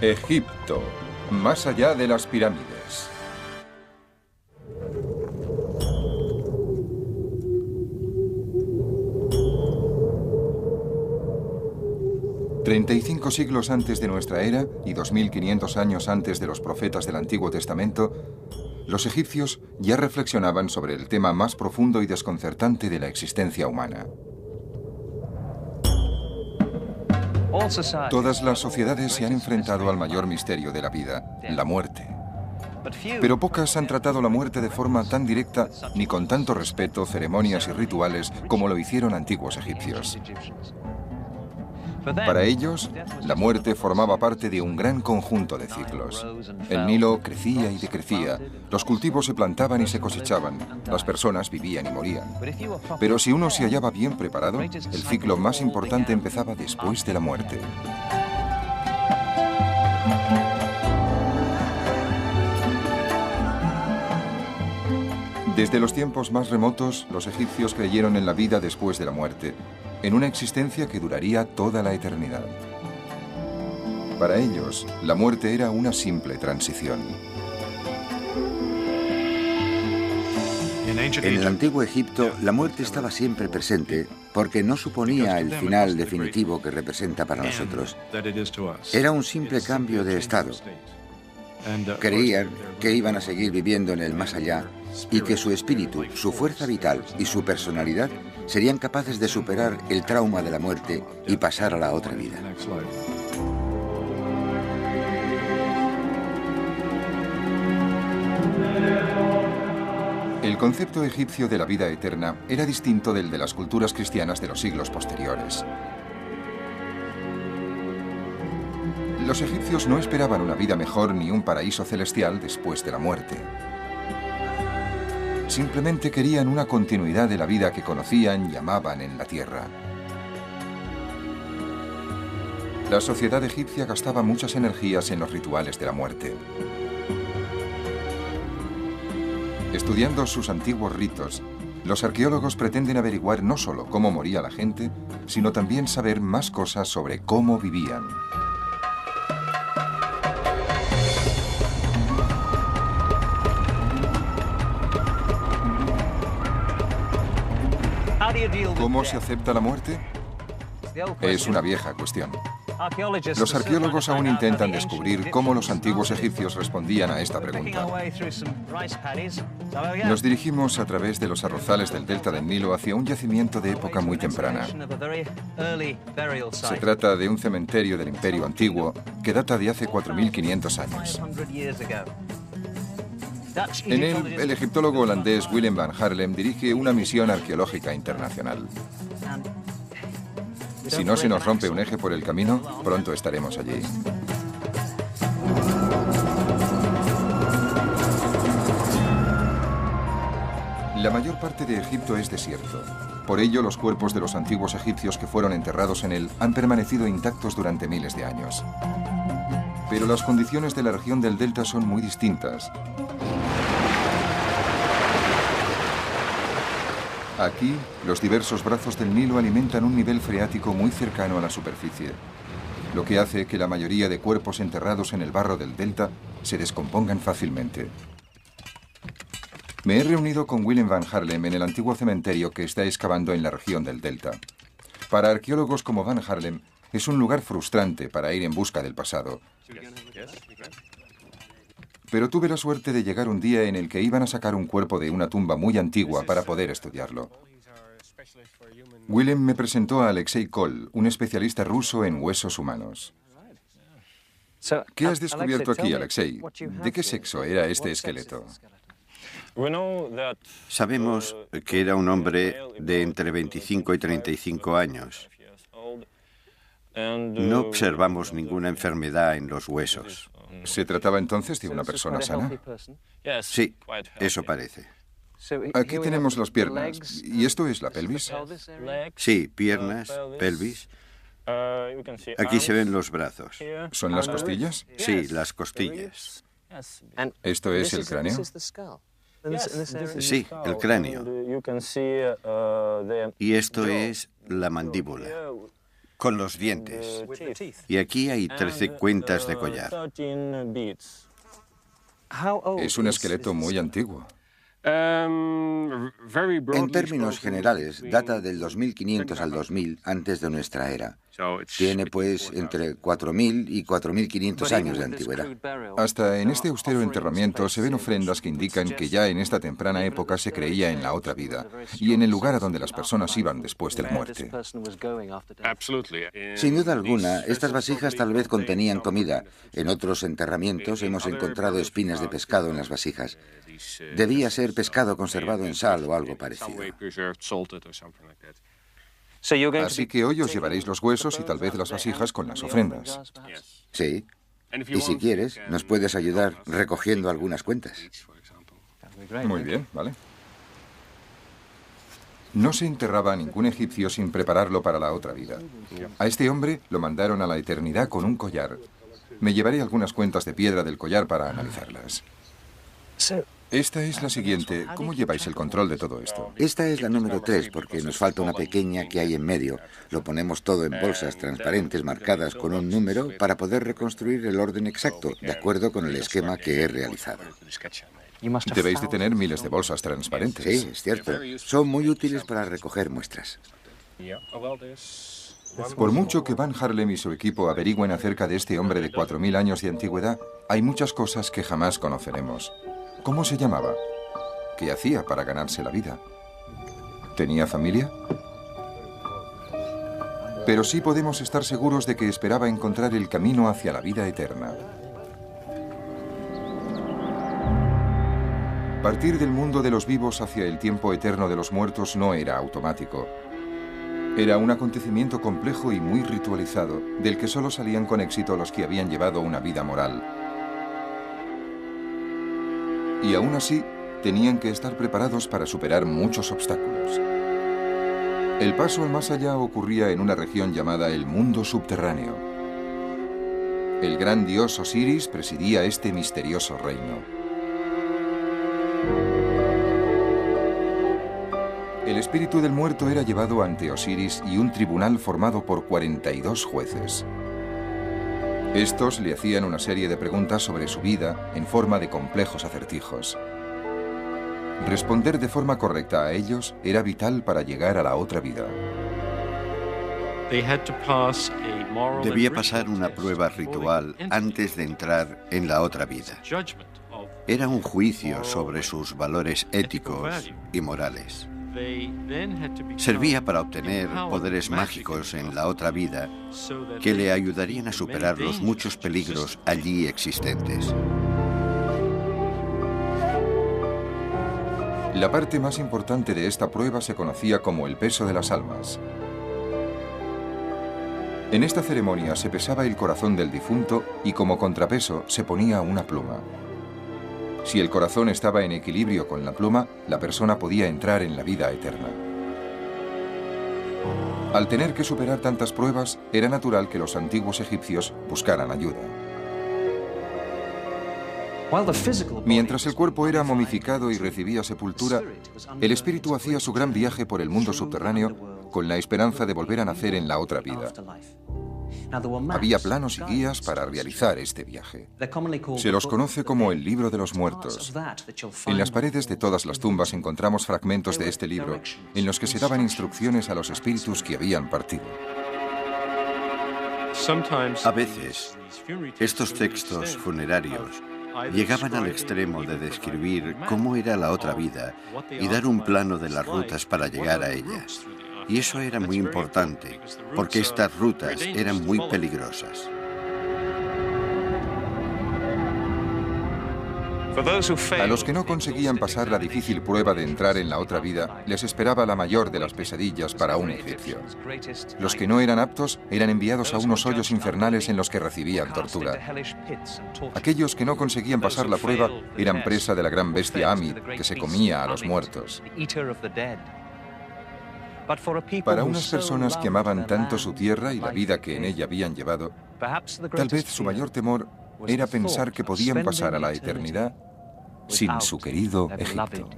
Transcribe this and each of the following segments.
Egipto, más allá de las pirámides. «35 siglos antes de nuestra era y 2500 años antes de los profetas del Antiguo Testamento, los egipcios ya reflexionaban sobre el tema más profundo y desconcertante de la existencia humana. Todas las sociedades se han enfrentado al mayor misterio de la vida, la muerte. Pero pocas han tratado la muerte de forma tan directa ni con tanto respeto, ceremonias y rituales como lo hicieron antiguos egipcios. Para ellos, la muerte formaba parte de un gran conjunto de ciclos. El Nilo crecía y decrecía, los cultivos se plantaban y se cosechaban, las personas vivían y morían. Pero si uno se hallaba bien preparado, el ciclo más importante empezaba después de la muerte. Desde los tiempos más remotos, los egipcios creyeron en la vida después de la muerte, en una existencia que duraría toda la eternidad. Para ellos, la muerte era una simple transición. En el antiguo Egipto, la muerte estaba siempre presente porque no suponía el final definitivo que representa para nosotros. Era un simple cambio de estado. Creían que iban a seguir viviendo en el más allá y que su espíritu, su fuerza vital y su personalidad serían capaces de superar el trauma de la muerte y pasar a la otra vida. El concepto egipcio de la vida eterna era distinto del de las culturas cristianas de los siglos posteriores. Los egipcios no esperaban una vida mejor ni un paraíso celestial después de la muerte. Simplemente querían una continuidad de la vida que conocían y amaban en la tierra. La sociedad egipcia gastaba muchas energías en los rituales de la muerte. Estudiando sus antiguos ritos, los arqueólogos pretenden averiguar no solo cómo moría la gente, sino también saber más cosas sobre cómo vivían. ¿Cómo se acepta la muerte? Es una vieja cuestión. Los arqueólogos aún intentan descubrir cómo los antiguos egipcios respondían a esta pregunta. Nos dirigimos a través de los arrozales del delta del Nilo hacia un yacimiento de época muy temprana. Se trata de un cementerio del Imperio Antiguo que data de hace 4500 años. En él, el egiptólogo holandés Willem van Haarlem dirige una misión arqueológica internacional. Si no se nos rompe un eje por el camino, pronto estaremos allí. La mayor parte de Egipto es desierto. Por ello, los cuerpos de los antiguos egipcios que fueron enterrados en él han permanecido intactos durante miles de años. Pero las condiciones de la región del delta son muy distintas. Aquí, los diversos brazos del Nilo alimentan un nivel freático muy cercano a la superficie, lo que hace que la mayoría de cuerpos enterrados en el barro del delta se descompongan fácilmente. Me he reunido con Willem van Haarlem en el antiguo cementerio que está excavando en la región del delta. Para arqueólogos como van Haarlem, es un lugar frustrante para ir en busca del pasado. Pero tuve la suerte de llegar un día en el que iban a sacar un cuerpo de una tumba muy antigua para poder estudiarlo. Willem me presentó a Alexei Kol, un especialista ruso en huesos humanos. ¿Qué has descubierto aquí, Alexei? ¿De qué sexo era este esqueleto? Sabemos que era un hombre de entre 25 y 35 años. No observamos ninguna enfermedad en los huesos. ¿Se trataba entonces de una persona sana? Sí, eso parece. Aquí tenemos las piernas. ¿Y esto es la pelvis? Sí, piernas, pelvis. Aquí se ven los brazos. ¿Son las costillas? Sí, las costillas. ¿Esto es el cráneo? Sí, el cráneo. Y esto es la mandíbula. con los dientes. Y aquí hay 13 cuentas de collar. Es un esqueleto muy antiguo. En términos generales, data del 2500 al 2000 antes de nuestra era. Tiene, pues, entre 4000 y 4500 años de antigüedad. Hasta en este austero enterramiento se ven ofrendas que indican que ya en esta temprana época se creía en la otra vida y en el lugar a donde las personas iban después de la muerte. Sin duda alguna, estas vasijas tal vez contenían comida. En otros enterramientos hemos encontrado espinas de pescado en las vasijas. Debía ser pescado conservado en sal o algo parecido. Así que hoy os llevaréis los huesos y tal vez las vasijas con las ofrendas. Sí. Y si quieres, nos puedes ayudar recogiendo algunas cuentas. Muy bien, vale. No se enterraba a ningún egipcio sin prepararlo para la otra vida. A este hombre lo mandaron a la eternidad con un collar. Me llevaré algunas cuentas de piedra del collar para analizarlas. Esta es la siguiente. ¿Cómo lleváis el control de todo esto? Esta es la número 3 porque nos falta una pequeña que hay en medio. Lo ponemos todo en bolsas transparentes marcadas con un número para poder reconstruir el orden exacto, de acuerdo con el esquema que he realizado. Debéis de tener miles de bolsas transparentes. Sí, es cierto. Son muy útiles para recoger muestras. Por mucho que Van Harlem y su equipo averigüen acerca de este hombre de 4000 años de antigüedad, hay muchas cosas que jamás conoceremos. ¿Cómo se llamaba? ¿Qué hacía para ganarse la vida? ¿Tenía familia? Pero sí podemos estar seguros de que esperaba encontrar el camino hacia la vida eterna. Partir del mundo de los vivos hacia el tiempo eterno de los muertos no era automático. Era un acontecimiento complejo y muy ritualizado, del que solo salían con éxito los que habían llevado una vida moral. Y aún así, tenían que estar preparados para superar muchos obstáculos. El paso al más allá ocurría en una región llamada el mundo subterráneo. El gran dios Osiris presidía este misterioso reino. El espíritu del muerto era llevado ante Osiris y un tribunal formado por 42 jueces. Estos le hacían una serie de preguntas sobre su vida en forma de complejos acertijos. Responder de forma correcta a ellos era vital para llegar a la otra vida. Debía pasar una prueba ritual antes de entrar en la otra vida. Era un juicio sobre sus valores éticos y morales. Servía para obtener poderes mágicos en la otra vida que le ayudarían a superar los muchos peligros allí existentes. La parte más importante de esta prueba se conocía como el peso de las almas. En esta ceremonia se pesaba el corazón del difunto y como contrapeso se ponía una pluma. Si el corazón estaba en equilibrio con la pluma, la persona podía entrar en la vida eterna. Al tener que superar tantas pruebas, era natural que los antiguos egipcios buscaran ayuda. Mientras el cuerpo era momificado y recibía sepultura, el espíritu hacía su gran viaje por el mundo subterráneo con la esperanza de volver a nacer en la otra vida. Había planos y guías para realizar este viaje. Se los conoce como el Libro de los Muertos. En las paredes de todas las tumbas encontramos fragmentos de este libro en los que se daban instrucciones a los espíritus que habían partido. A veces, estos textos funerarios llegaban al extremo de describir cómo era la otra vida y dar un plano de las rutas para llegar a ella. Y eso era muy importante, porque estas rutas eran muy peligrosas. A los que no conseguían pasar la difícil prueba de entrar en la otra vida, les esperaba la mayor de las pesadillas para un egipcio. Los que no eran aptos eran enviados a unos hoyos infernales en los que recibían tortura. Aquellos que no conseguían pasar la prueba eran presa de la gran bestia Amid, que se comía a los muertos. Para unas personas que amaban tanto su tierra y la vida que en ella habían llevado, tal vez su mayor temor era pensar que podían pasar a la eternidad sin su querido Egipto.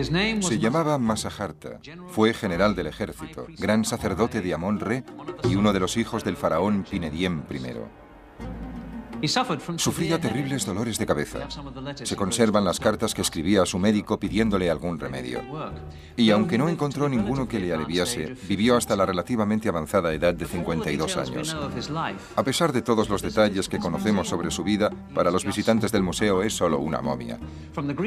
Se llamaba Masajarta, fue general del ejército, gran sacerdote de Amón-Re y uno de los hijos del faraón Pinediem I. Sufría terribles dolores de cabeza. Se conservan las cartas que escribía a su médico pidiéndole algún remedio. Y aunque no encontró ninguno que le aliviase, vivió hasta la relativamente avanzada edad de 52 años. A pesar de todos los detalles que conocemos sobre su vida, para los visitantes del museo es solo una momia.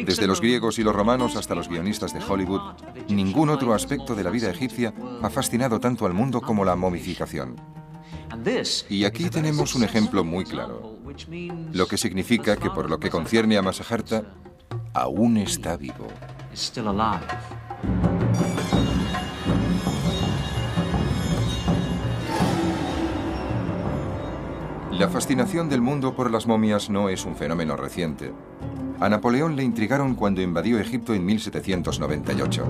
Desde los griegos y los romanos hasta los guionistas de Hollywood, ningún otro aspecto de la vida egipcia ha fascinado tanto al mundo como la momificación. Y aquí tenemos un ejemplo muy claro, lo que significa que por lo que concierne a Masajarta, aún está vivo. La fascinación del mundo por las momias no es un fenómeno reciente. A Napoleón le intrigaron cuando invadió Egipto en 1798.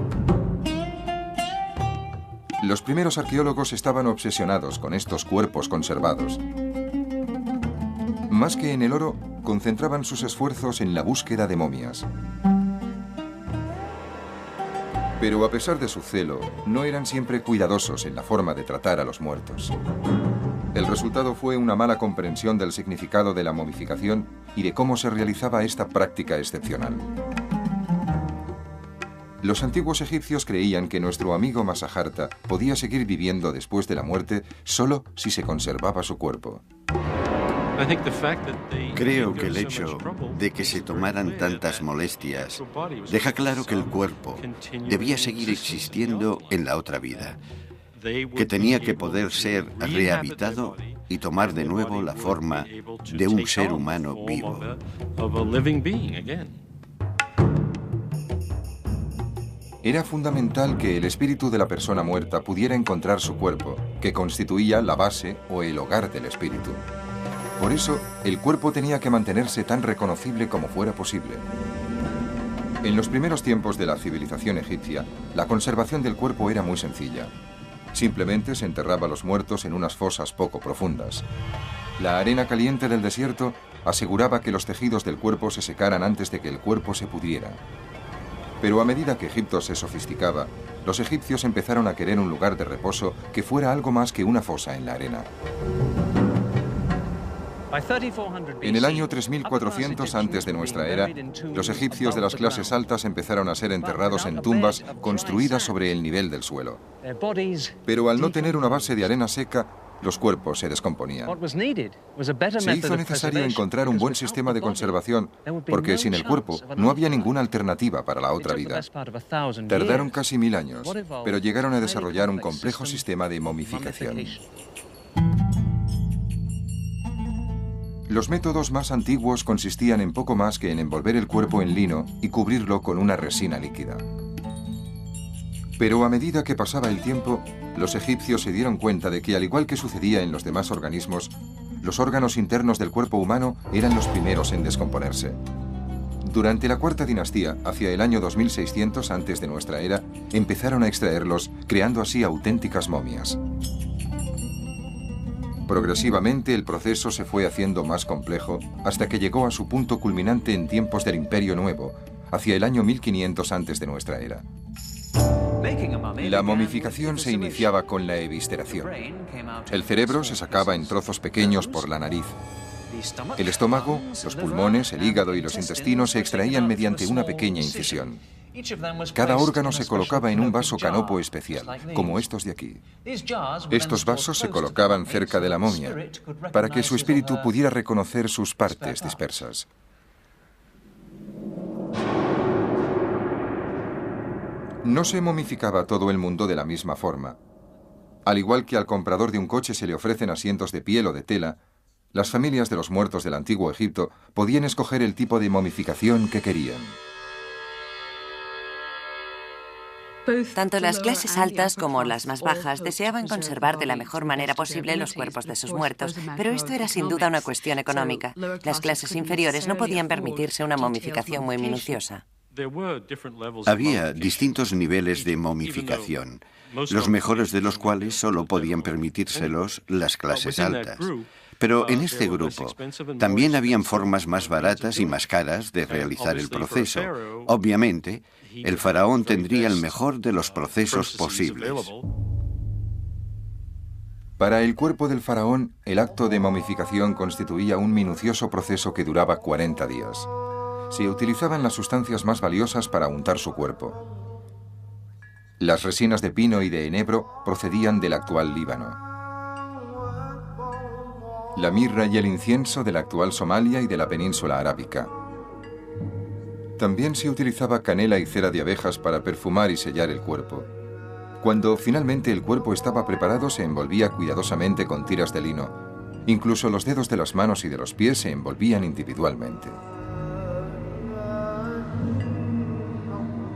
Los primeros arqueólogos estaban obsesionados con estos cuerpos conservados. Más que en el oro, concentraban sus esfuerzos en la búsqueda de momias. Pero a pesar de su celo, no eran siempre cuidadosos en la forma de tratar a los muertos. El resultado fue una mala comprensión del significado de la momificación y de cómo se realizaba esta práctica excepcional. Los antiguos egipcios creían que nuestro amigo Masajarta podía seguir viviendo después de la muerte solo si se conservaba su cuerpo. Creo que el hecho de que se tomaran tantas molestias deja claro que el cuerpo debía seguir existiendo en la otra vida, que tenía que poder ser rehabilitado y tomar de nuevo la forma de un ser humano vivo. Era fundamental que el espíritu de la persona muerta pudiera encontrar su cuerpo, que constituía la base o el hogar del espíritu. Por eso, el cuerpo tenía que mantenerse tan reconocible como fuera posible. En los primeros tiempos de la civilización egipcia, la conservación del cuerpo era muy sencilla. Simplemente se enterraba a los muertos en unas fosas poco profundas. La arena caliente del desierto aseguraba que los tejidos del cuerpo se secaran antes de que el cuerpo se pudriera. Pero a medida que Egipto se sofisticaba, los egipcios empezaron a querer un lugar de reposo que fuera algo más que una fosa en la arena. En el año 3400 antes de nuestra era, los egipcios de las clases altas empezaron a ser enterrados en tumbas construidas sobre el nivel del suelo. Pero al no tener una base de arena seca, los cuerpos se descomponían. Se hizo necesario encontrar un buen sistema de conservación, porque sin el cuerpo no había ninguna alternativa para la otra vida. Tardaron casi 1000 años, pero llegaron a desarrollar un complejo sistema de momificación. Los métodos más antiguos consistían en poco más que en envolver el cuerpo en lino y cubrirlo con una resina líquida. Pero a medida que pasaba el tiempo, los egipcios se dieron cuenta de que, al igual que sucedía en los demás organismos, los órganos internos del cuerpo humano eran los primeros en descomponerse. Durante la Cuarta Dinastía, hacia el año 2600 antes de nuestra era, empezaron a extraerlos, creando así auténticas momias. Progresivamente el proceso se fue haciendo más complejo hasta que llegó a su punto culminante en tiempos del Imperio Nuevo, hacia el año 1500 antes de nuestra era. La momificación se iniciaba con la evisceración. El cerebro se sacaba en trozos pequeños por la nariz. El estómago, los pulmones, el hígado y los intestinos se extraían mediante una pequeña incisión. Cada órgano se colocaba en un vaso canopo especial, como estos de aquí. Estos vasos se colocaban cerca de la momia, para que su espíritu pudiera reconocer sus partes dispersas. No se momificaba todo el mundo de la misma forma. Al igual que al comprador de un coche se le ofrecen asientos de piel o de tela, las familias de los muertos del antiguo Egipto podían escoger el tipo de momificación que querían. Tanto las clases altas como las más bajas deseaban conservar de la mejor manera posible los cuerpos de sus muertos, pero esto era sin duda una cuestión económica. Las clases inferiores no podían permitirse una momificación muy minuciosa. Había distintos niveles de momificación, los mejores de los cuales solo podían permitírselos las clases altas. Pero en este grupo también habían formas más baratas y más caras de realizar el proceso. Obviamente, el faraón tendría el mejor de los procesos posibles. Para el cuerpo del faraón, el acto de momificación constituía un minucioso proceso que duraba 40 días. Se utilizaban las sustancias más valiosas para untar su cuerpo. Las resinas de pino y de enebro procedían del actual Líbano. La mirra y el incienso de la actual Somalia y de la península arábica. También se utilizaba canela y cera de abejas para perfumar y sellar el cuerpo. Cuando finalmente el cuerpo estaba preparado, se envolvía cuidadosamente con tiras de lino. Incluso los dedos de las manos y de los pies se envolvían individualmente.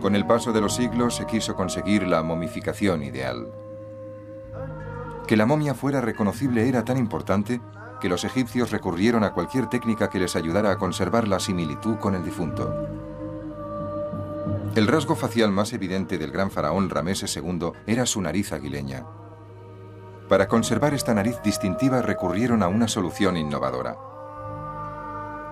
Con el paso de los siglos se quiso conseguir la momificación ideal. Que la momia fuera reconocible era tan importante que los egipcios recurrieron a cualquier técnica que les ayudara a conservar la similitud con el difunto. El rasgo facial más evidente del gran faraón Rameses II era su nariz aguileña. Para conservar esta nariz distintiva recurrieron a una solución innovadora.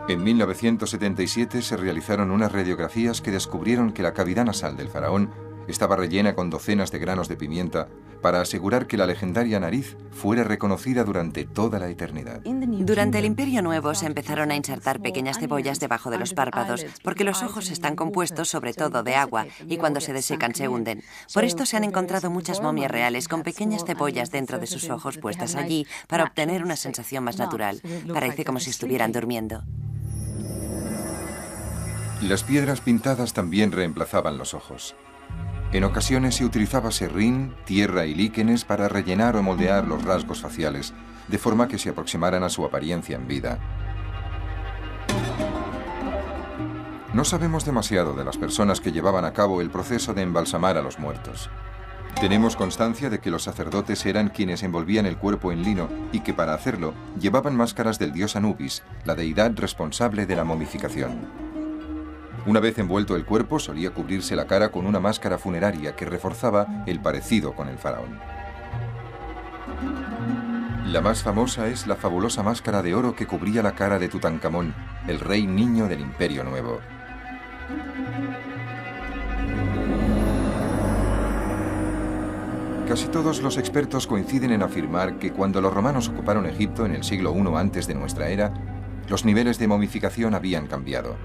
En 1977 se realizaron unas radiografías que descubrieron que la cavidad nasal del faraón estaba rellena con docenas de granos de pimienta para asegurar que la legendaria nariz fuera reconocida durante toda la eternidad. Durante el Imperio Nuevo se empezaron a insertar pequeñas cebollas debajo de los párpados, porque los ojos están compuestos sobre todo de agua y cuando se desecan se hunden. Por esto se han encontrado muchas momias reales con pequeñas cebollas dentro de sus ojos puestas allí para obtener una sensación más natural. Parece como si estuvieran durmiendo. Las piedras pintadas también reemplazaban los ojos. En ocasiones se utilizaba serrín, tierra y líquenes para rellenar o moldear los rasgos faciales, de forma que se aproximaran a su apariencia en vida. No sabemos demasiado de las personas que llevaban a cabo el proceso de embalsamar a los muertos. Tenemos constancia de que los sacerdotes eran quienes envolvían el cuerpo en lino y que para hacerlo llevaban máscaras del dios Anubis, la deidad responsable de la momificación. Una vez envuelto el cuerpo, solía cubrirse la cara con una máscara funeraria que reforzaba el parecido con el faraón. La más famosa es la fabulosa máscara de oro que cubría la cara de Tutankamón, el rey niño del Imperio Nuevo. Casi todos los expertos coinciden en afirmar que cuando los romanos ocuparon Egipto en el siglo I antes de nuestra era, los niveles de momificación habían cambiado.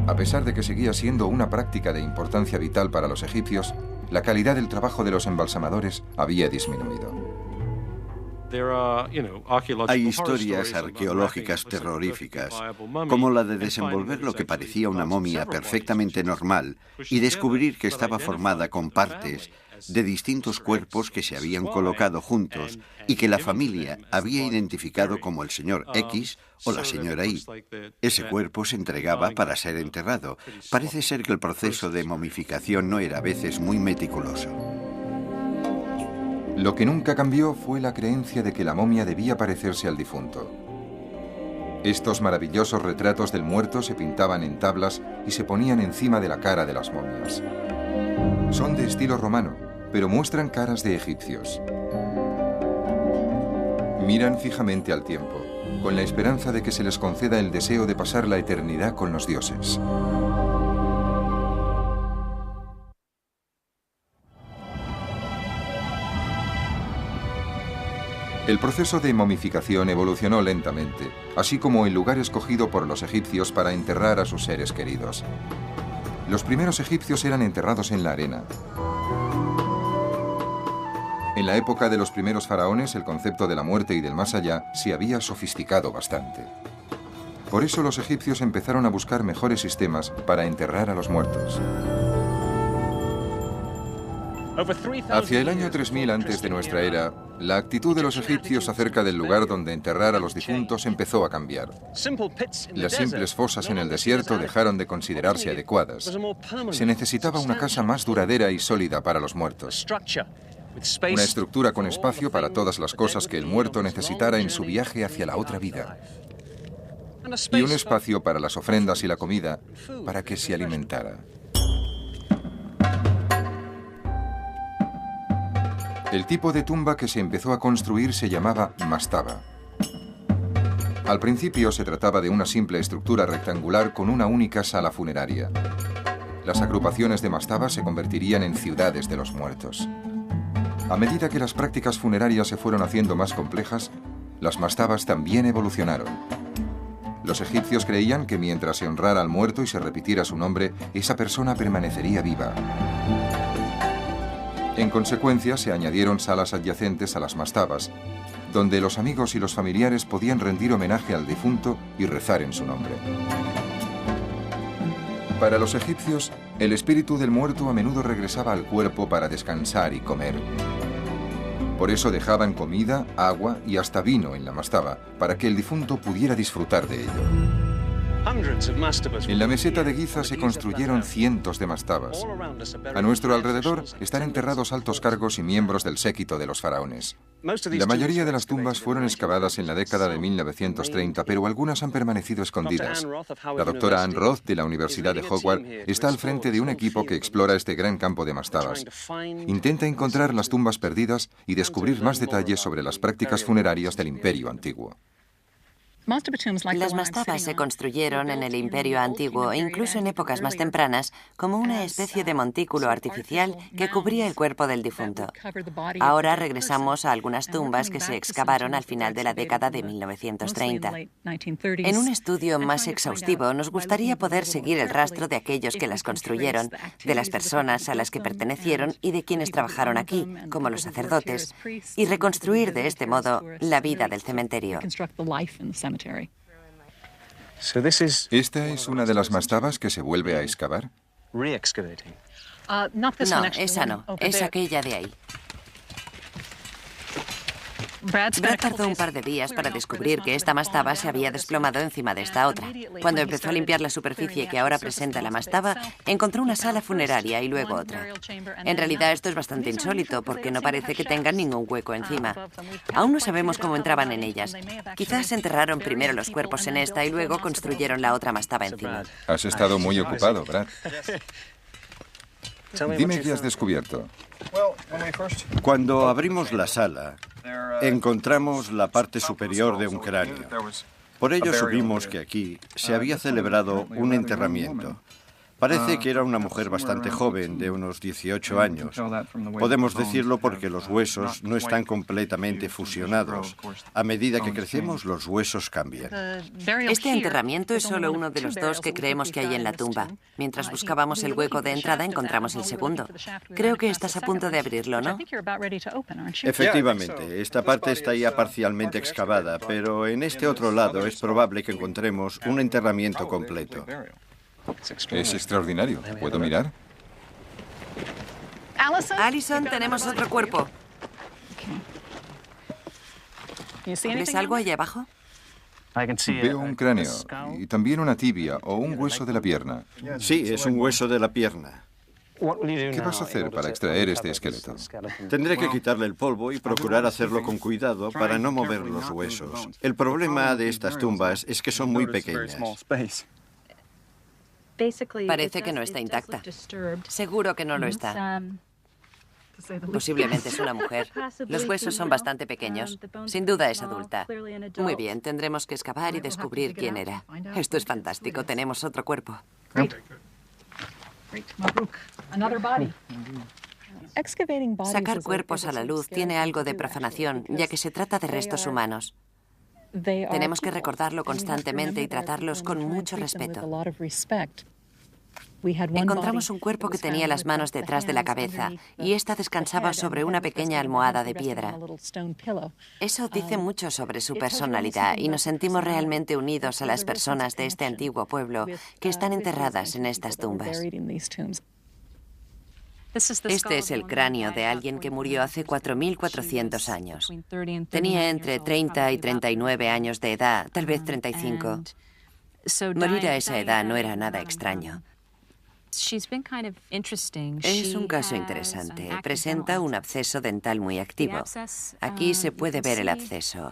A pesar de que seguía siendo una práctica de importancia vital para los egipcios, la calidad del trabajo de los embalsamadores había disminuido. Hay historias arqueológicas terroríficas, como la de desenvolver lo que parecía una momia perfectamente normal y descubrir que estaba formada con partes de distintos cuerpos que se habían colocado juntos y que la familia había identificado como el señor X o la señora Y. Ese cuerpo se entregaba para ser enterrado. Parece ser que el proceso de momificación no era a veces muy meticuloso. Lo que nunca cambió fue la creencia de que la momia debía parecerse al difunto. Estos maravillosos retratos del muerto se pintaban en tablas y se ponían encima de la cara de las momias. Son de estilo romano, pero muestran caras de egipcios. Miran fijamente al tiempo, con la esperanza de que se les conceda el deseo de pasar la eternidad con los dioses. El proceso de momificación evolucionó lentamente, así como el lugar escogido por los egipcios para enterrar a sus seres queridos. Los primeros egipcios eran enterrados en la arena. En la época de los primeros faraones, el concepto de la muerte y del más allá se había sofisticado bastante. Por eso los egipcios empezaron a buscar mejores sistemas para enterrar a los muertos. Hacia el año 3000 antes de nuestra era, la actitud de los egipcios acerca del lugar donde enterrar a los difuntos empezó a cambiar. Las simples fosas en el desierto dejaron de considerarse adecuadas. Se necesitaba una casa más duradera y sólida para los muertos. Una estructura con espacio para todas las cosas que el muerto necesitara en su viaje hacia la otra vida. Y un espacio para las ofrendas y la comida para que se alimentara. El tipo de tumba que se empezó a construir se llamaba mastaba. Al principio se trataba de una simple estructura rectangular con una única sala funeraria. Las agrupaciones de mastabas se convertirían en ciudades de los muertos. A medida que las prácticas funerarias se fueron haciendo más complejas, las mastabas también evolucionaron. Los egipcios creían que mientras se honrara al muerto y se repitiera su nombre, esa persona permanecería viva. En consecuencia, se añadieron salas adyacentes a las mastabas, donde los amigos y los familiares podían rendir homenaje al difunto y rezar en su nombre. Para los egipcios, el espíritu del muerto a menudo regresaba al cuerpo para descansar y comer. Por eso dejaban comida, agua y hasta vino en la mastaba, para que el difunto pudiera disfrutar de ello. En la meseta de Giza se construyeron cientos de mastabas. A nuestro alrededor están enterrados altos cargos y miembros del séquito de los faraones. La mayoría de las tumbas fueron excavadas en la década de 1930, pero algunas han permanecido escondidas. La doctora Ann Roth, de la Universidad de Howard, está al frente de un equipo que explora este gran campo de mastabas. Intenta encontrar las tumbas perdidas y descubrir más detalles sobre las prácticas funerarias del Imperio Antiguo. Las mastabas se construyeron en el Imperio Antiguo e incluso en épocas más tempranas como una especie de montículo artificial que cubría el cuerpo del difunto. Ahora regresamos a algunas tumbas que se excavaron al final de la década de 1930. En un estudio más exhaustivo nos gustaría poder seguir el rastro de aquellos que las construyeron, de las personas a las que pertenecieron y de quienes trabajaron aquí, como los sacerdotes, y reconstruir de este modo la vida del cementerio. ¿Esta es una de las mastabas que se vuelve a excavar? No, esa no, es aquella de ahí. Brad tardó un par de días para descubrir que esta mastaba se había desplomado encima de esta otra. Cuando empezó a limpiar la superficie que ahora presenta la mastaba, encontró una sala funeraria y luego otra. En realidad esto es bastante insólito porque no parece que tengan ningún hueco encima. Aún no sabemos cómo entraban en ellas. Quizás enterraron primero los cuerpos en esta y luego construyeron la otra mastaba encima. Has estado muy ocupado, Brad. Dime qué has descubierto. Cuando abrimos la sala, encontramos la parte superior de un cráneo. Por ello supimos que aquí se había celebrado un enterramiento. Parece que era una mujer bastante joven, de unos 18 años. Podemos decirlo porque los huesos no están completamente fusionados. A medida que crecemos, los huesos cambian. Este enterramiento es solo uno de los dos que creemos que hay en la tumba. Mientras buscábamos el hueco de entrada, encontramos el segundo. Creo que estás a punto de abrirlo, ¿no? Efectivamente, esta parte está ya parcialmente excavada, pero en este otro lado es probable que encontremos un enterramiento completo. Es extraordinario. ¿Puedo mirar? Allison, tenemos otro cuerpo. ¿Ves algo allá abajo? Veo un cráneo y también una tibia o un hueso de la pierna. Sí, es un hueso de la pierna. ¿Qué vas a hacer para extraer este esqueleto? Tendré que quitarle el polvo y procurar hacerlo con cuidado para no mover los huesos. El problema de estas tumbas es que son muy pequeñas. Parece que no está intacta. Seguro que no lo está. Posiblemente es una mujer. Los huesos son bastante pequeños. Sin duda es adulta. Muy bien, tendremos que excavar y descubrir quién era. Esto es fantástico. Tenemos otro cuerpo. Sacar cuerpos a la luz tiene algo de profanación, ya que se trata de restos humanos. Tenemos que recordarlo constantemente y tratarlos con mucho respeto. Encontramos un cuerpo que tenía las manos detrás de la cabeza y ésta descansaba sobre una pequeña almohada de piedra. Eso dice mucho sobre su personalidad y nos sentimos realmente unidos a las personas de este antiguo pueblo que están enterradas en estas tumbas. Este es el cráneo de alguien que murió hace 4.400 años. Tenía entre 30 y 39 años de edad, tal vez 35. Morir a esa edad no era nada extraño. Es un caso interesante. Presenta un absceso dental muy activo. Aquí se puede ver el absceso.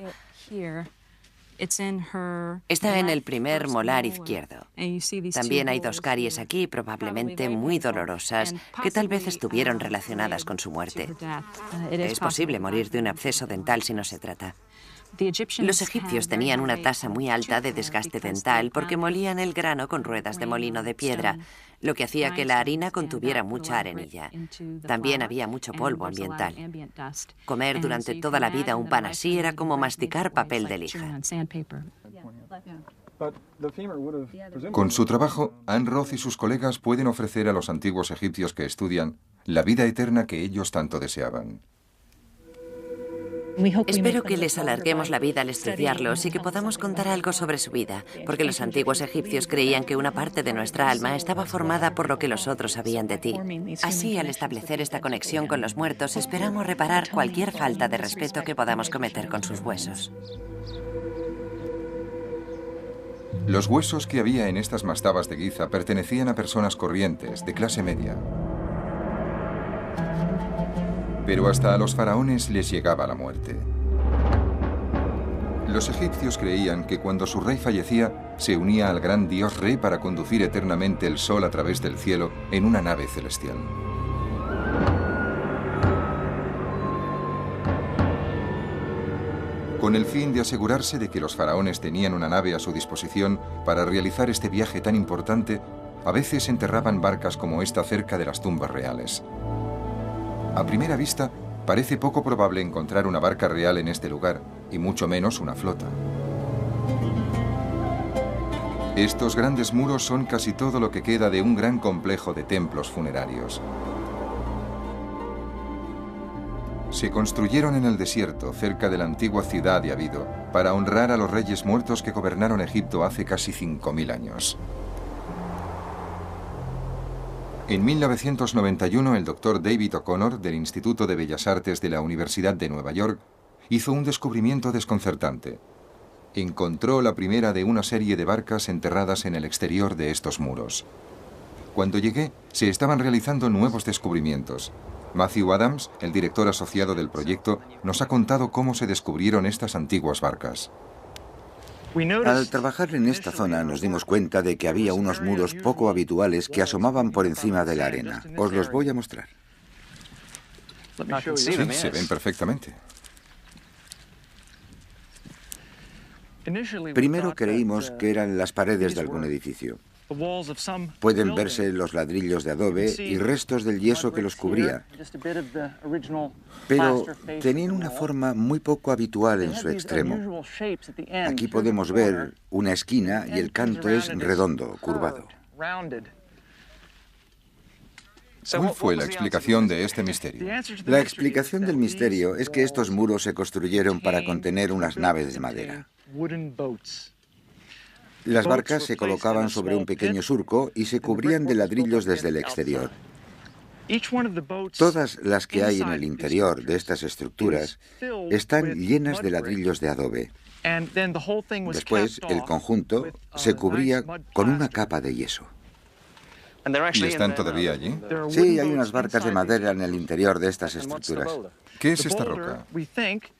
Está en el primer molar izquierdo. También hay dos caries aquí, probablemente muy dolorosas, que tal vez estuvieron relacionadas con su muerte. Es posible morir de un absceso dental si no se trata. Los egipcios tenían una tasa muy alta de desgaste dental porque molían el grano con ruedas de molino de piedra, lo que hacía que la harina contuviera mucha arenilla. También había mucho polvo ambiental. Comer durante toda la vida un pan así era como masticar papel de lija. Con su trabajo, Anne Roth y sus colegas pueden ofrecer a los antiguos egipcios que estudian la vida eterna que ellos tanto deseaban. Espero que les alarguemos la vida al estudiarlos y que podamos contar algo sobre su vida, porque los antiguos egipcios creían que una parte de nuestra alma estaba formada por lo que los otros sabían de ti. Así, al establecer esta conexión con los muertos, esperamos reparar cualquier falta de respeto que podamos cometer con sus huesos. Los huesos que había en estas mastabas de Giza pertenecían a personas corrientes, de clase media. Pero hasta a los faraones les llegaba la muerte. Los egipcios creían que cuando su rey fallecía, se unía al gran dios Re para conducir eternamente el sol a través del cielo en una nave celestial. Con el fin de asegurarse de que los faraones tenían una nave a su disposición para realizar este viaje tan importante, a veces enterraban barcas como esta cerca de las tumbas reales. A primera vista, parece poco probable encontrar una barca real en este lugar, y mucho menos una flota. Estos grandes muros son casi todo lo que queda de un gran complejo de templos funerarios. Se construyeron en el desierto, cerca de la antigua ciudad de Abido, para honrar a los reyes muertos que gobernaron Egipto hace casi 5000 años. En 1991, el doctor David O'Connor, del Instituto de Bellas Artes de la Universidad de Nueva York, hizo un descubrimiento desconcertante. Encontró la primera de una serie de barcas enterradas en el exterior de estos muros. Cuando llegué, se estaban realizando nuevos descubrimientos. Matthew Adams, el director asociado del proyecto, nos ha contado cómo se descubrieron estas antiguas barcas. Al trabajar en esta zona nos dimos cuenta de que había unos muros poco habituales que asomaban por encima de la arena. Os los voy a mostrar. Sí, se ven perfectamente. Primero creímos que eran las paredes de algún edificio. Pueden verse los ladrillos de adobe y restos del yeso que los cubría, pero tenían una forma muy poco habitual en su extremo. Aquí podemos ver una esquina y el canto es redondo, curvado. ¿Cuál fue la explicación de este misterio? La explicación del misterio es que estos muros se construyeron para contener unas naves de madera. Las barcas se colocaban sobre un pequeño surco y se cubrían de ladrillos desde el exterior. Todas las que hay en el interior de estas estructuras están llenas de ladrillos de adobe. Después, el conjunto se cubría con una capa de yeso. ¿Y están todavía allí? Sí, hay unas barcas de madera en el interior de estas estructuras. ¿Qué es esta roca?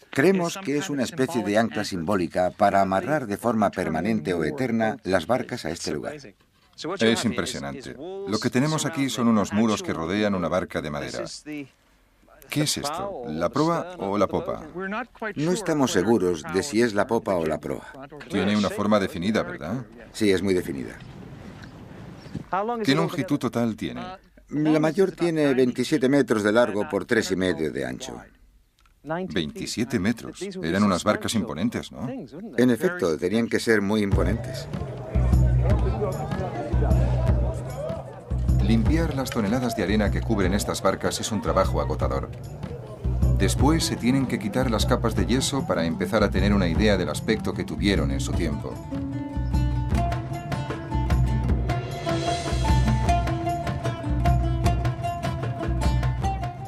Creemos que es una especie de ancla simbólica para amarrar de forma permanente o eterna las barcas a este lugar. Es impresionante. Lo que tenemos aquí son unos muros que rodean una barca de madera. ¿Qué es esto? ¿La proa o la popa? No estamos seguros de si es la popa o la proa. Tiene una forma definida, ¿verdad? Sí, es muy definida. ¿Qué longitud total tiene? La mayor tiene 27 metros de largo por 3,5 de ancho. 27 metros. Eran unas barcas imponentes, ¿no? En efecto, tenían que ser muy imponentes. Limpiar las toneladas de arena que cubren estas barcas es un trabajo agotador. Después se tienen que quitar las capas de yeso para empezar a tener una idea del aspecto que tuvieron en su tiempo.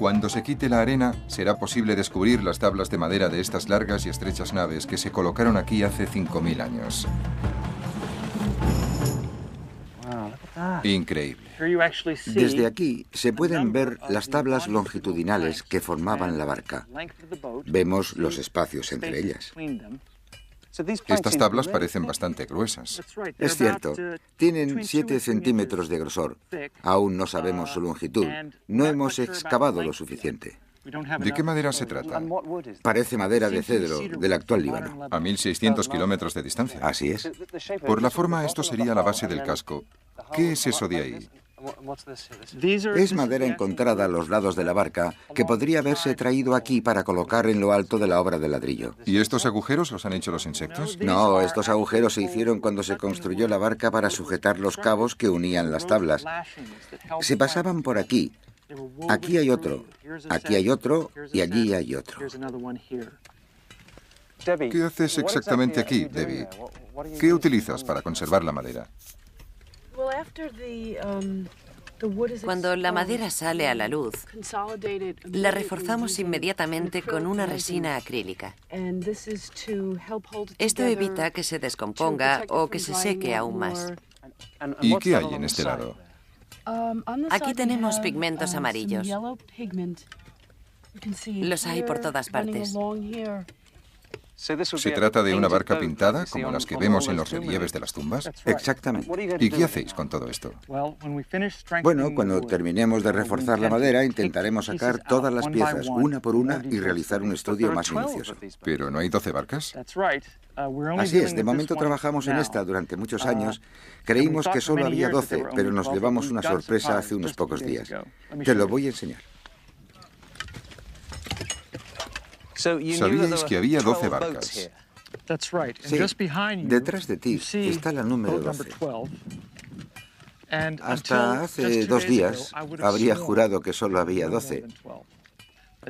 Cuando se quite la arena, será posible descubrir las tablas de madera de estas largas y estrechas naves que se colocaron aquí hace 5000 años. Increíble. Desde aquí se pueden ver las tablas longitudinales que formaban la barca. Vemos los espacios entre ellas. Estas tablas parecen bastante gruesas. Es cierto, tienen 7 centímetros de grosor. Aún no sabemos su longitud. No hemos excavado lo suficiente. ¿De qué madera se trata? Parece madera de cedro del actual Líbano. A 1.600 kilómetros de distancia. Así es. Por la forma, esto sería la base del casco. ¿Qué es eso de ahí? Es madera encontrada a los lados de la barca que podría haberse traído aquí para colocar en lo alto de la obra de ladrillo. ¿Y estos agujeros los han hecho los insectos? No, estos agujeros se hicieron cuando se construyó la barca para sujetar los cabos que unían las tablas. Se pasaban por aquí. Aquí hay otro, aquí hay otro y allí hay otro. ¿Qué haces exactamente aquí, Debbie? ¿Qué utilizas para conservar la madera? Cuando la madera sale a la luz, la reforzamos inmediatamente con una resina acrílica. Esto evita que se descomponga o que se seque aún más. ¿Y qué hay en este lado? Aquí tenemos pigmentos amarillos. Los hay por todas partes. ¿Se trata de una barca pintada, como las que vemos en los relieves de las tumbas? Exactamente. ¿Y qué hacéis con todo esto? Bueno, cuando terminemos de reforzar la madera, intentaremos sacar todas las piezas, una por una, y realizar un estudio más minucioso. ¿Pero no hay 12 barcas? Así es, de momento trabajamos en esta durante muchos años. Creímos que solo había 12, pero nos llevamos una sorpresa hace unos pocos días. Te lo voy a enseñar. Sabíais que había 12 barcas. Sí, detrás de ti está la número 12. Hasta hace 2 días habría jurado que solo había 12.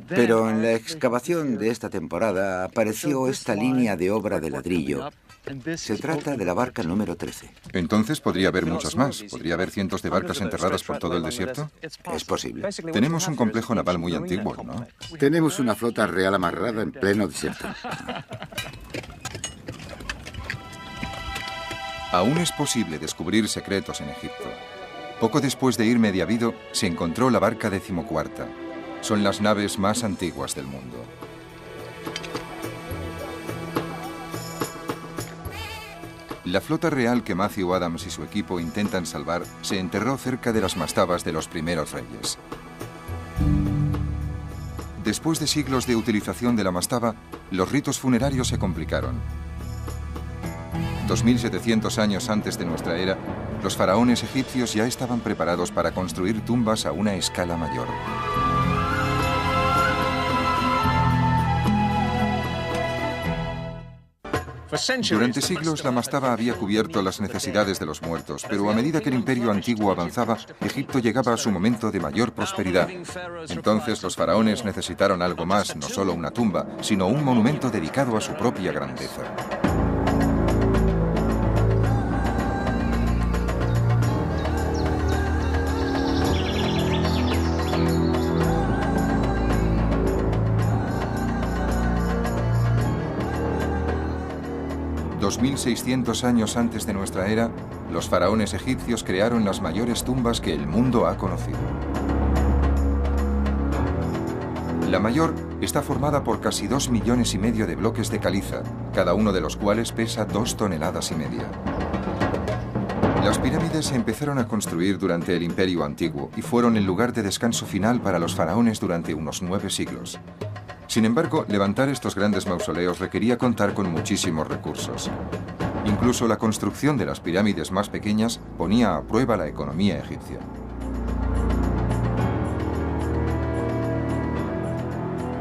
Pero en la excavación de esta temporada apareció esta línea de obra de ladrillo. Se trata de la barca número 13. Entonces podría haber muchas más. ¿Podría haber cientos de barcas enterradas por todo el desierto? Es posible. Tenemos un complejo naval muy antiguo, ¿no? Tenemos una flota real amarrada en pleno desierto. Aún es posible descubrir secretos en Egipto. Poco después de ir Mediavido, se encontró la barca 14ª. Son las naves más antiguas del mundo. La flota real que Matthew Adams y su equipo intentan salvar se enterró cerca de las mastabas de los primeros reyes. Después de siglos de utilización de la mastaba, los ritos funerarios se complicaron. 2700 años antes de nuestra era, los faraones egipcios ya estaban preparados para construir tumbas a una escala mayor. Durante siglos la mastaba había cubierto las necesidades de los muertos, pero a medida que el imperio antiguo avanzaba, Egipto llegaba a su momento de mayor prosperidad. Entonces los faraones necesitaron algo más, no solo una tumba, sino un monumento dedicado a su propia grandeza. $2.600 años antes de nuestra era, los faraones egipcios crearon las mayores tumbas que el mundo ha conocido. La mayor está formada por casi 2,5 millones de bloques de caliza, cada uno de los cuales pesa 2,5 toneladas. Las pirámides se empezaron a construir durante el Imperio Antiguo y fueron el lugar de descanso final para los faraones durante unos 9 siglos. Sin embargo, levantar estos grandes mausoleos requería contar con muchísimos recursos. Incluso la construcción de las pirámides más pequeñas ponía a prueba la economía egipcia.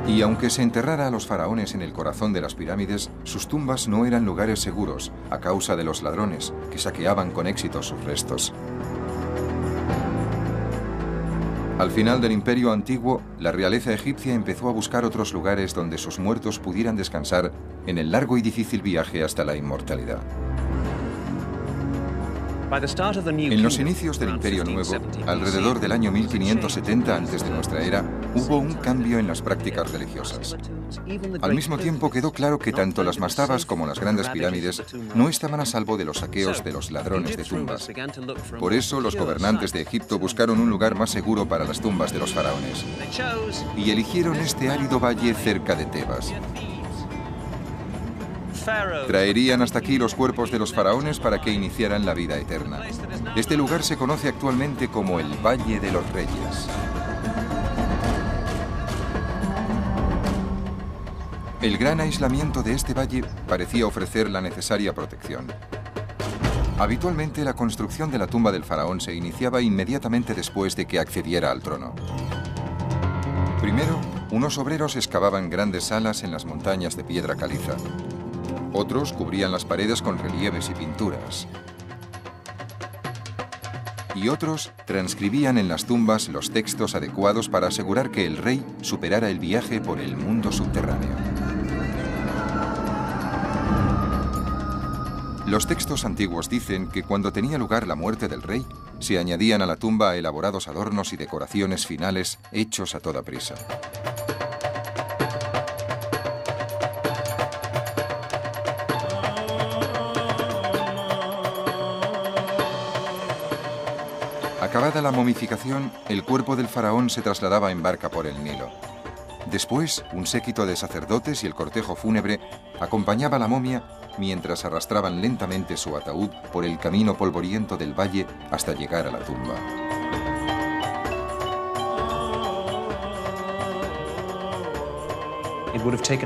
Y aunque se enterrara a los faraones en el corazón de las pirámides, sus tumbas no eran lugares seguros a causa de los ladrones que saqueaban con éxito sus restos. Al final del Imperio Antiguo, la realeza egipcia empezó a buscar otros lugares donde sus muertos pudieran descansar en el largo y difícil viaje hasta la inmortalidad. En los inicios del Imperio Nuevo, alrededor del año 1570 antes de nuestra era, hubo un cambio en las prácticas religiosas. Al mismo tiempo quedó claro que tanto las mastabas como las grandes pirámides no estaban a salvo de los saqueos de los ladrones de tumbas. Por eso los gobernantes de Egipto buscaron un lugar más seguro para las tumbas de los faraones y eligieron este árido valle cerca de Tebas. Traerían hasta aquí los cuerpos de los faraones para que iniciaran la vida eterna. Este lugar se conoce actualmente como el Valle de los Reyes. El gran aislamiento de este valle parecía ofrecer la necesaria protección. Habitualmente la construcción de la tumba del faraón se iniciaba inmediatamente después de que accediera al trono. Primero, unos obreros excavaban grandes salas en las montañas de piedra caliza. Otros cubrían las paredes con relieves y pinturas. Y otros transcribían en las tumbas los textos adecuados para asegurar que el rey superara el viaje por el mundo subterráneo. Los textos antiguos dicen que cuando tenía lugar la muerte del rey, se añadían a la tumba elaborados adornos y decoraciones finales hechos a toda prisa. Acabada la momificación, el cuerpo del faraón se trasladaba en barca por el Nilo. Después, un séquito de sacerdotes y el cortejo fúnebre acompañaba la momia mientras arrastraban lentamente su ataúd por el camino polvoriento del valle hasta llegar a la tumba.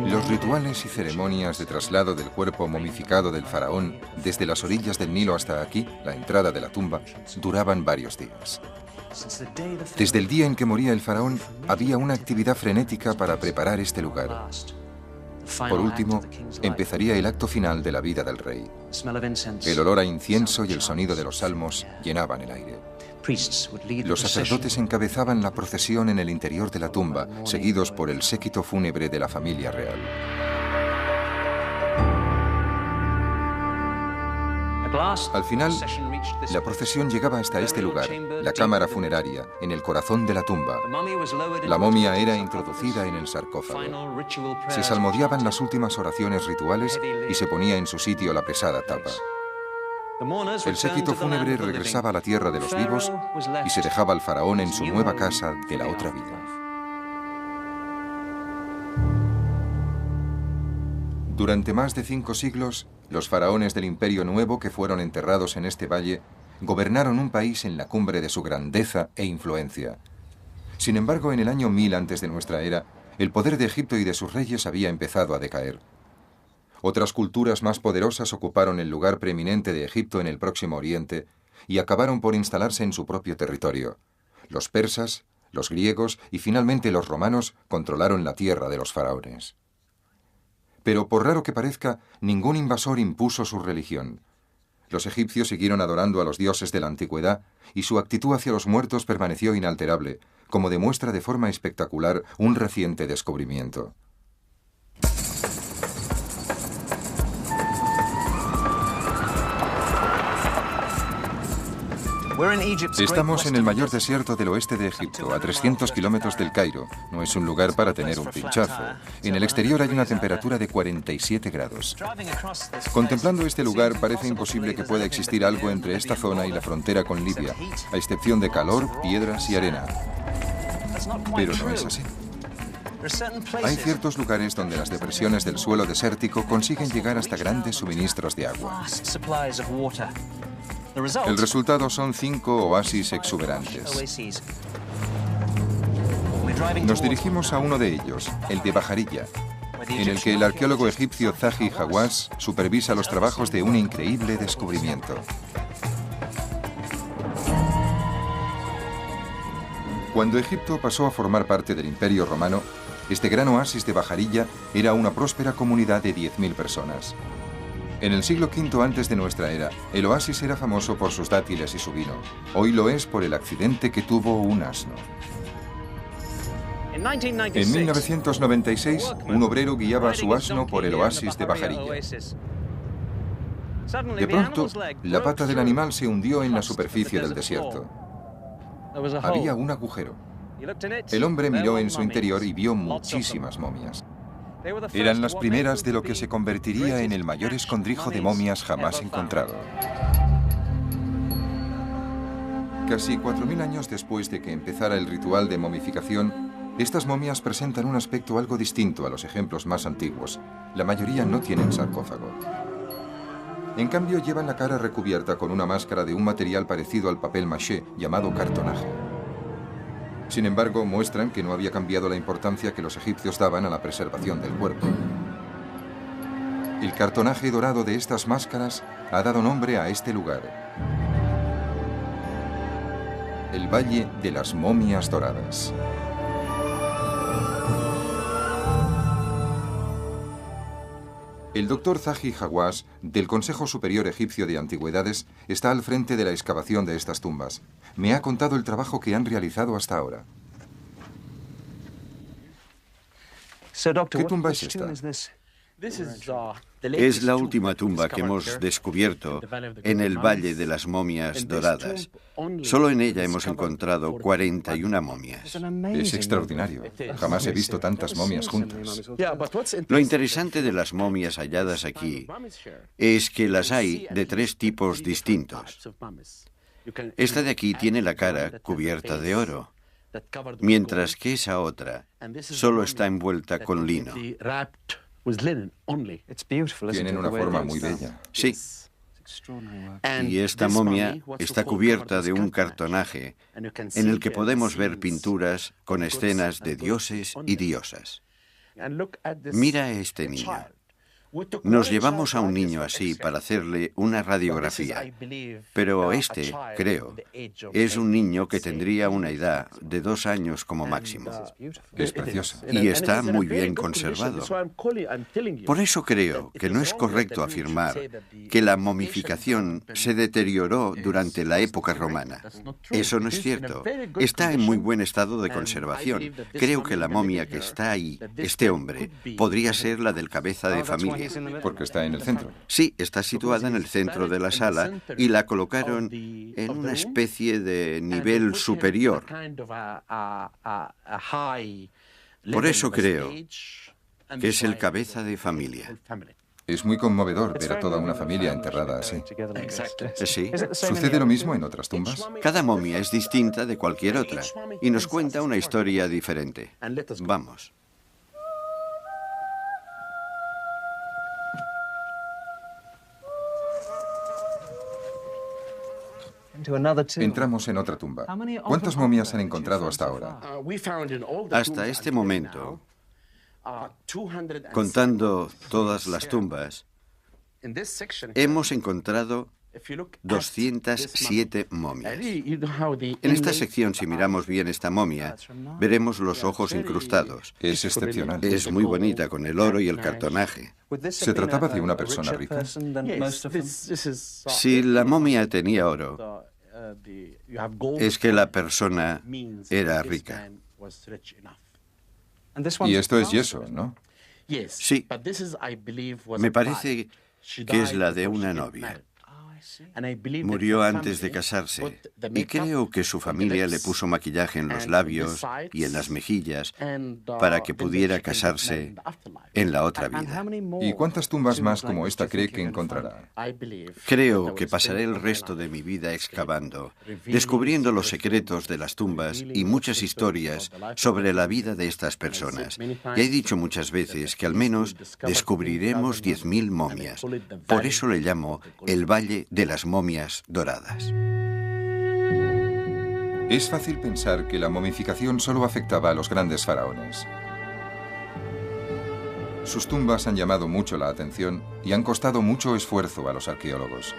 Los rituales y ceremonias de traslado del cuerpo momificado del faraón desde las orillas del Nilo hasta aquí, la entrada de la tumba, duraban varios días. Desde el día en que moría el faraón, había una actividad frenética para preparar este lugar. Por último, empezaría el acto final de la vida del rey. El olor a incienso y el sonido de los salmos llenaban el aire. Los sacerdotes encabezaban la procesión en el interior de la tumba, seguidos por el séquito fúnebre de la familia real. Al final, la procesión llegaba hasta este lugar, la cámara funeraria, en el corazón de la tumba. La momia era introducida en el sarcófago. Se salmodiaban las últimas oraciones rituales y se ponía en su sitio la pesada tapa. El séquito fúnebre regresaba a la tierra de los vivos y se dejaba al faraón en su nueva casa de la otra vida. Durante más de 5 siglos, los faraones del Imperio Nuevo que fueron enterrados en este valle gobernaron un país en la cumbre de su grandeza e influencia. Sin embargo, en el año 1000 antes de nuestra era, el poder de Egipto y de sus reyes había empezado a decaer. Otras culturas más poderosas ocuparon el lugar preeminente de Egipto en el Próximo Oriente y acabaron por instalarse en su propio territorio. Los persas, los griegos y finalmente los romanos controlaron la tierra de los faraones. Pero por raro que parezca, ningún invasor impuso su religión. Los egipcios siguieron adorando a los dioses de la antigüedad y su actitud hacia los muertos permaneció inalterable, como demuestra de forma espectacular un reciente descubrimiento. Estamos en el mayor desierto del oeste de Egipto, a 300 kilómetros del Cairo. No es un lugar para tener un pinchazo. En el exterior hay una temperatura de 47 grados. Contemplando este lugar, parece imposible que pueda existir algo entre esta zona y la frontera con Libia, a excepción de calor, piedras y arena. Pero no es así. Hay ciertos lugares donde las depresiones del suelo desértico consiguen llegar hasta grandes suministros de agua. El resultado son 5 oasis exuberantes. Nos dirigimos a uno de ellos, el de Bajarilla, en el que el arqueólogo egipcio Zahi Hawass supervisa los trabajos de un increíble descubrimiento. Cuando Egipto pasó a formar parte del Imperio Romano, este gran oasis de Bajarilla era una próspera comunidad de 10.000 personas. En el siglo V antes de nuestra era, el oasis era famoso por sus dátiles y su vino. Hoy lo es por el accidente que tuvo un asno. En 1996, un obrero guiaba a su asno por el oasis de Bajarilla. De pronto, la pata del animal se hundió en la superficie del desierto. Había un agujero. El hombre miró en su interior y vio muchísimas momias. Eran las primeras de lo que se convertiría en el mayor escondrijo de momias jamás encontrado. Casi 4.000 años después de que empezara el ritual de momificación, estas momias presentan un aspecto algo distinto a los ejemplos más antiguos. La mayoría no tienen sarcófago. En cambio, llevan la cara recubierta con una máscara de un material parecido al papel maché, llamado cartonaje. Sin embargo, muestran que no había cambiado la importancia que los egipcios daban a la preservación del cuerpo. El cartonaje dorado de estas máscaras ha dado nombre a este lugar. El Valle de las Momias Doradas. El doctor Zahi Hawass, del Consejo Superior Egipcio de Antigüedades, está al frente de la excavación de estas tumbas. Me ha contado el trabajo que han realizado hasta ahora. ¿Qué tumba es esta? Es la última tumba que hemos descubierto en el Valle de las Momias Doradas. Solo en ella hemos encontrado 41 momias. Es extraordinario. Jamás he visto tantas momias juntas. Lo interesante de las momias halladas aquí es que las hay de 3 tipos distintos. Esta de aquí tiene la cara cubierta de oro, mientras que esa otra solo está envuelta con lino. Tienen una forma muy bella. Sí. Y esta momia está cubierta de un cartonaje en el que podemos ver pinturas con escenas de dioses y diosas. Mira a este niño. Nos llevamos a un niño así para hacerle una radiografía, pero este, creo, es un niño que tendría una edad de 2 años como máximo. Es precioso. Y está muy bien conservado. Por eso creo que no es correcto afirmar que la momificación se deterioró durante la época romana. Eso no es cierto. Está en muy buen estado de conservación. Creo que la momia que está ahí, este hombre, podría ser la del cabeza de familia. Porque está en el centro. Sí, está situada en el centro de la sala y la colocaron en una especie de nivel superior. Por eso creo que es el cabeza de familia. Es muy conmovedor ver a toda una familia enterrada así. Sí. ¿Sucede lo mismo en otras tumbas? Cada momia es distinta de cualquier otra y nos cuenta una historia diferente. Vamos. Entramos en otra tumba. ¿Cuántas momias han encontrado hasta ahora? Hasta este momento, contando todas las tumbas, hemos encontrado 207 momias. En esta sección, si miramos bien esta momia, veremos los ojos incrustados. Es excepcional. Es muy bonita con el oro y el cartonaje. ¿Se trataba de una persona rica? Si la momia tenía oro, es que la persona era rica. Y esto es yeso, ¿no? Sí, me parece que es la de una novia. Murió antes de casarse y creo que su familia le puso maquillaje en los labios y en las mejillas para que pudiera casarse en la otra vida. ¿Y cuántas tumbas más como esta cree que encontrará? Creo que pasaré el resto de mi vida excavando, descubriendo los secretos de las tumbas y muchas historias sobre la vida de estas personas. Ya he dicho muchas veces que al menos descubriremos 10.000 momias. Por eso le llamo el Valle de las Momias Doradas. Es fácil pensar que la momificación solo afectaba a los grandes faraones. Sus tumbas han llamado mucho la atención y han costado mucho esfuerzo a los arqueólogos.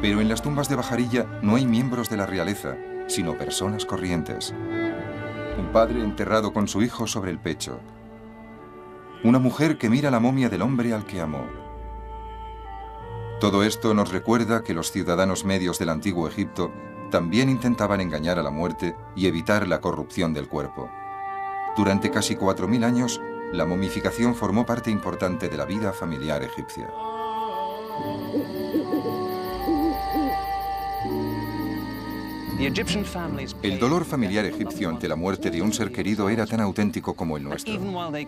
Pero en las tumbas de Bajarilla no hay miembros de la realeza, sino personas corrientes. Un padre enterrado con su hijo sobre el pecho. Una mujer que mira la momia del hombre al que amó. Todo esto nos recuerda que los ciudadanos medios del antiguo Egipto también intentaban engañar a la muerte y evitar la corrupción del cuerpo. Durante casi 4.000 años, la momificación formó parte importante de la vida familiar egipcia. El dolor familiar egipcio ante la muerte de un ser querido era tan auténtico como el nuestro.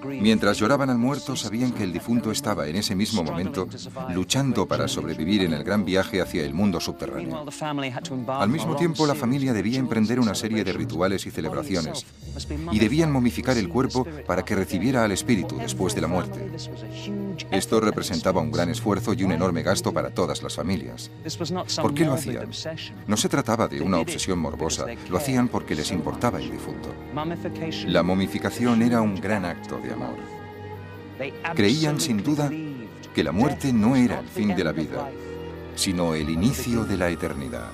Mientras lloraban al muerto, sabían que el difunto estaba en ese mismo momento luchando para sobrevivir en el gran viaje hacia el mundo subterráneo. Al mismo tiempo, la familia debía emprender una serie de rituales y celebraciones, y debían momificar el cuerpo para que recibiera al espíritu después de la muerte. Esto representaba un gran esfuerzo y un enorme gasto para todas las familias. ¿Por qué lo hacían? No se trataba de una obsesión morbosa, lo hacían porque les importaba el difunto. La momificación era un gran acto de amor. Creían sin duda que la muerte no era el fin de la vida, sino el inicio de la eternidad.